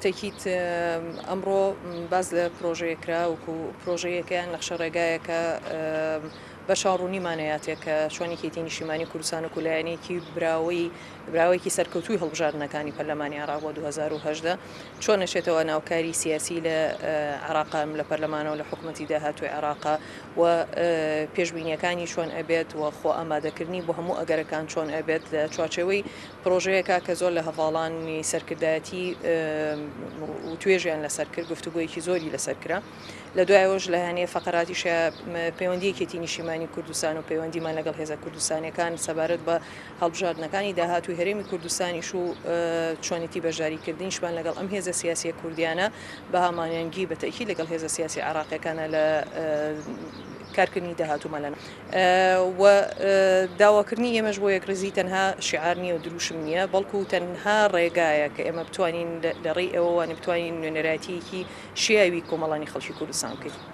تەکیت ئەمڕۆ باز لە پرۆژەیەکرا وەکو پرۆژەیەکیان نەخشە ڕێگایەکە بە شاڕوونیمانەیەاتێک کە شوێنێکی نیشتیمانی کوردستان و کولایەنێکی براوەیەکی سەرکەوتوی هەڵبژاردنەکانی پەرلەمانی عێراق بۆ 2010 چۆن نەشێتەوە ناوکاری سیاسی لە عێراقا لە پەرلەمانەوە لە حکوومەتی داهاتوی عێراقا و پێشبینیەکانی چۆن ئەبێت و خۆ ئامادەکردنی بۆ هەموو ئەگەرەکان چۆن ئەبێت لە چوارچێوەی پرۆژەیەکە کە زۆر لە هەواڵانی سەرکردایەتی و توێژیان لەسەر کرد گفتوگۆیەکی زۆری لەسەر کرا لە دوایەوەش لە هەنێ فەقەراتیش پەیوەندیەکێتی نیشتیمانی کوردستان و پەیوەندیمان لەگەڵ هێزە کوردستانیەکان سەبارەت بە هەڵبژاردنەکانی داهاتوی هەرێمی کوردستانیش و چۆنێتی بەشداریکردنیشمان لەگەڵ ئەم هێزە سیاسیە کوردیانە بە هەمانەنگی بەتەکی لەگەڵ هێزە سیاسی عێراقیەکانە لە کارکردنی داهاتوومەلەن و داواکردنی ئێمەش بۆ یەکرزی تەنها شعار نییە و دروشم نییە بەڵکو تەنها ڕێگایە کە ئێمە بتوانین لەڕێی ئەوەوانە بتوانین نوێنەرایەتیەکی شیاوی کۆمەڵانی خەڵکی کوردستان بکەین.